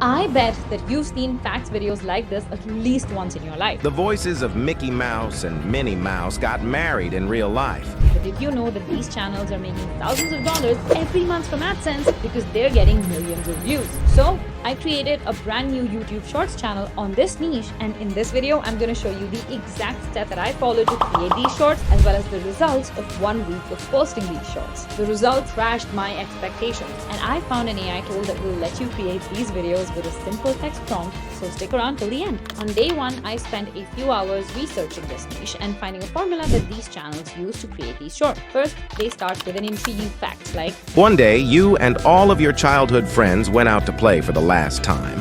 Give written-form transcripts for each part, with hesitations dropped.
I bet that you've seen facts videos like this at least once in your life. The voices of Mickey Mouse and Minnie Mouse got married in real life. But did you know that these channels are making thousands of dollars every month from AdSense because they're getting millions of views? So I created a brand new YouTube Shorts channel on this niche, and in this video I'm going to show you the exact step that I followed to create these shorts as well as the results of 1 week of posting these shorts. The results trashed my expectations, and I found an AI tool that will let you create these videos with a simple text prompt, so stick around till the end. On day 1, I spent a few hours researching this niche and finding a formula that these channels use to create these shorts. First, they start with an intriguing fact like, One day, you and all of your childhood friends went out to play for the last time,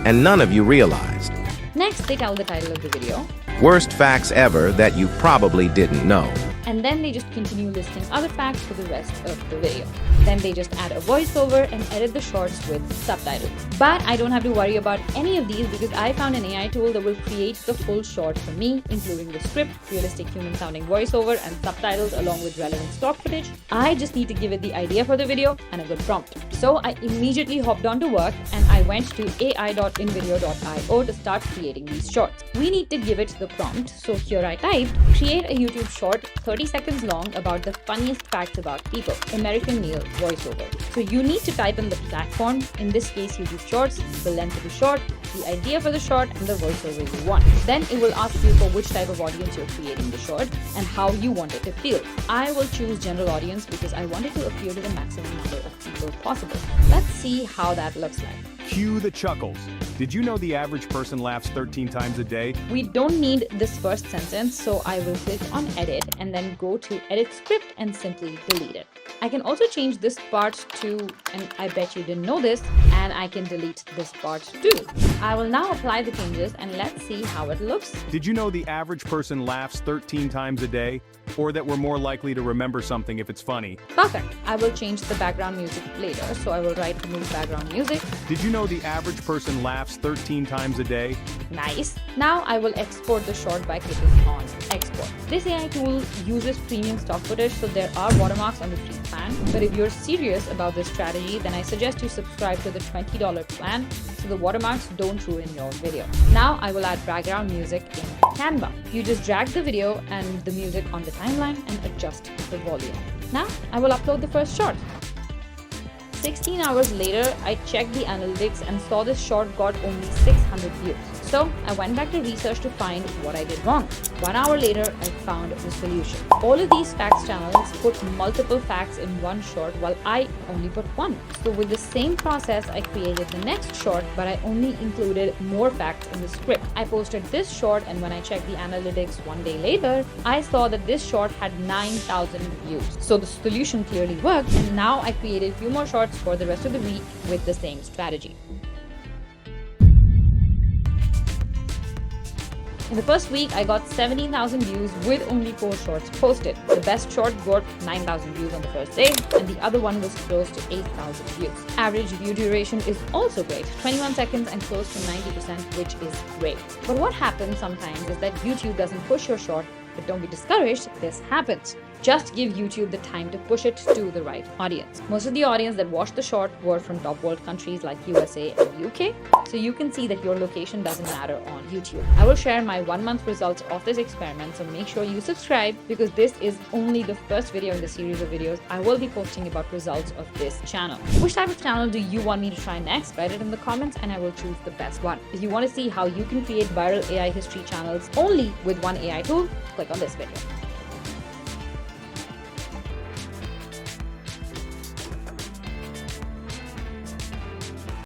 and none of you realized. Next, they tell the title of the video, Worst facts ever that you probably didn't know. and then they just continue listing other facts for the rest of the video. Then they just add a voiceover and edit the shorts with subtitles. But I don't have to worry about any of these because I found an AI tool that will create the full short for me, including the script, realistic human-sounding voiceover, and subtitles along with relevant stock footage. I just need to give it the idea for the video and a good prompt. So I immediately hopped on to work and I went to ai.invideo.io to start creating these shorts. We need to give it the prompt, so here I typed, create a YouTube short 30 seconds long about the funniest facts about people, American Neil voiceover. So you need to type in the platform, in this case YouTube Shorts, the length of the short, the idea for the short, and the voiceover you want. Then it will ask you for which type of audience you're creating the short and how you want it to feel. I will choose general audience because I want it to appeal to the maximum number of people possible. Let's see how that looks like. Cue the chuckles. Did you know the average person laughs 13 times a day? We don't need this first sentence, so I will click on edit and then go to edit script and simply delete it. I can also change this part to, and I bet you didn't know this, and I can delete this part too. I will now apply the changes and let's see how it looks. Did you know the average person laughs 13 times a day? Or that we're more likely to remember something if it's funny? Perfect. I will change the background music later, so I will write remove background music. Did you know the average person laughs 13 times a day? Nice. Now I will export the short by clicking on export. This AI tool uses premium stock footage, so there are watermarks on the free plan. But if you're serious about this strategy, then I suggest you subscribe to the $20 plan so the watermarks don't ruin your video. Now I will add background music in Canva. You just drag the video and the music on the timeline and adjust the volume. Now I will upload the first short. 16 hours later, I checked the analytics and saw this short got only 600 views. So I went back to research to find what I did wrong. 1 hour later, I found the solution. All of these facts channels put multiple facts in one short while I only put one. So with the same process, I created the next short, but I only included more facts in the script. I posted this short, and when I checked the analytics 1 day later, I saw that this short had 9,000 views. So the solution clearly worked, and now I created a few more shorts for the rest of the week with the same strategy. In the first week, I got 17,000 views with only 4 shorts posted. The best short got 9,000 views on the first day, and the other one was close to 8,000 views. Average view duration is also great, 21 seconds and close to 90%, which is great. But what happens sometimes is that YouTube doesn't push your short, but don't be discouraged, this happens. Just give YouTube the time to push it to the right audience. Most of the audience that watched the short were from top world countries like USA and UK, so you can see that your location doesn't matter on YouTube. I will share my 1 month results of this experiment, so make sure you subscribe because this is only the first video in the series of videos I will be posting about results of this channel. Which type of channel do you want me to try next? Write it in the comments and I will choose the best one. If you want to see how you can create viral AI history channels only with one AI tool, click on this video.